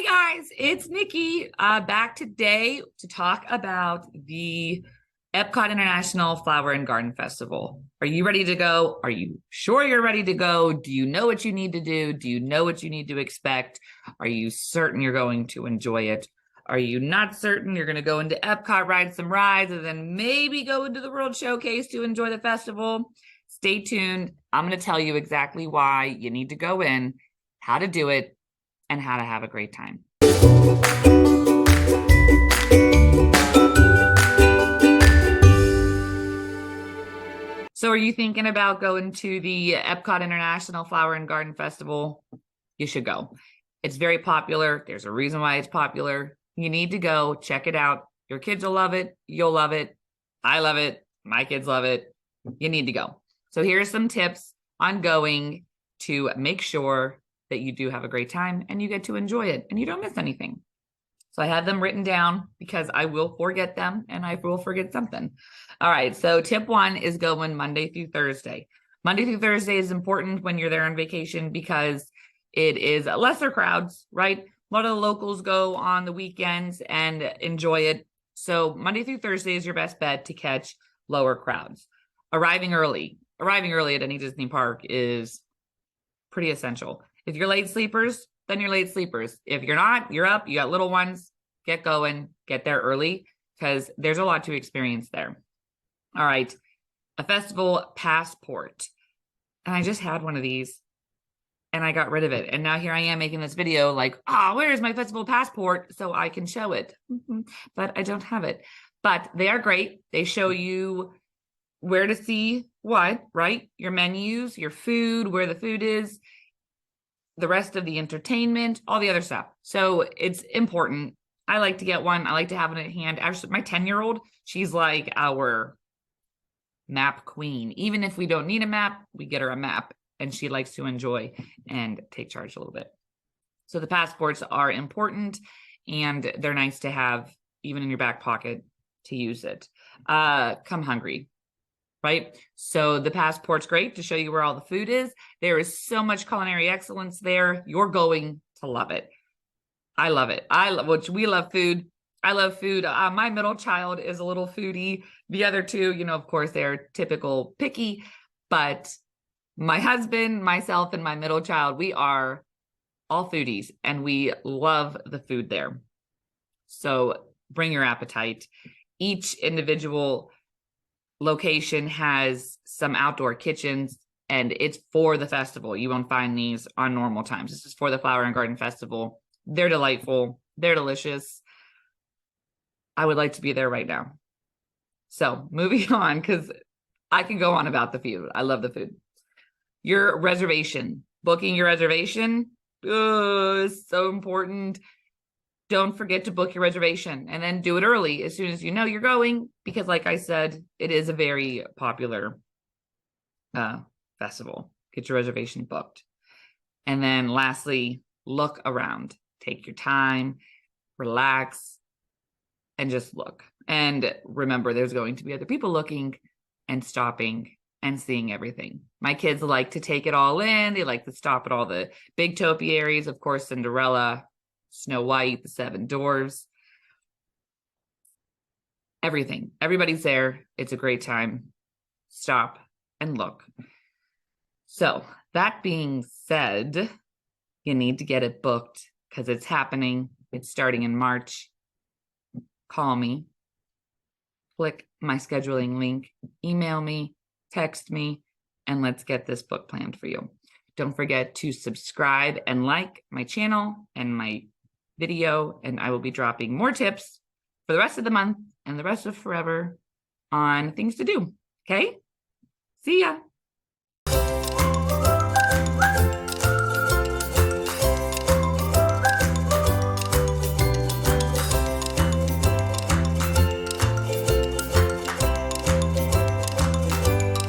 Guys, it's Nikki back today to talk about the EPCOT International Flower and Garden Festival. Are you ready to go? Are you sure you're ready to go? Do you know what you need to do? Do you know what you need to expect? Are you certain you're going to enjoy it? Are you not certain you're going to go into EPCOT, ride some rides, and then maybe go into the World Showcase to enjoy the festival? Stay tuned. I'm going to tell you exactly why you need to go in, how to do it, and how to have a great time. So are you thinking about going to the EPCOT International Flower and Garden Festival? You should go. It's very popular. There's a reason why it's popular. You need to go check it out. Your kids will love it. You'll love it. I love it. My kids love it. You need to go. So here's some tips on going to make sure that you do have a great time and you get to enjoy it and you don't miss anything. So I have them written down because I will forget them and I will forget something. All right. So tip 1 is going Monday through Thursday. Monday through Thursday is important when you're there on vacation because it is lesser crowds, right? A lot of the locals go on the weekends and enjoy it. So Monday through Thursday is your best bet to catch lower crowds. Arriving early at any Disney park is pretty essential. If you're late sleepers, then you're late sleepers. If you're not, you're up, you got little ones, get going, get there early because there's a lot to experience there. All right, a festival passport. And I just had one of these and I got rid of it. And now here I am making this video like, where's my festival passport so I can show it? But I don't have it. But they are great. They show you where to see what, right? Your menus, your food, where the food is, the rest of the entertainment, all the other stuff. So it's important. I like to get one. I like to have it at hand. Actually, my 10-year-old, she's like our map queen. Even if we don't need a map, we get her a map and she likes to enjoy and take charge a little bit. So the passports are important and they're nice to have even in your back pocket to use it. Come hungry. Right? So the passport's great to show you where all the food is. There is so much culinary excellence there. You're going to love it. I love it. We love food. I love food. My middle child is a little foodie. The other two, of course, they're typical picky, but my husband, myself, and my middle child, we are all foodies and we love the food there. So bring your appetite. Each individual location has some outdoor kitchens and it's for the festival. You won't find these on normal times. This is for the Flower and Garden Festival. They're delightful. They're delicious. I would like to be there right now. So moving on, because I can go on about the food. I love the food. Your reservation, booking your reservation is so important. Don't forget to book your reservation and then do it early as soon as you know you're going, because like I said, it is a very popular festival. Get your reservation booked. And then lastly, look around. Take your time, relax, and just look. And remember, there's going to be other people looking and stopping and seeing everything. My kids like to take it all in. They like to stop at all the big topiaries, of course, Cinderella, Snow White, the Seven Dwarfs, everything. Everybody's there. It's a great time. Stop and look. So that being said, you need to get it booked because it's happening. It's starting in March. Call me. Click my scheduling link. Email me. Text me. And let's get this book planned for you. Don't forget to subscribe and like my channel and my video, and I will be dropping more tips for the rest of the month and the rest of forever on things to do. Okay? See ya.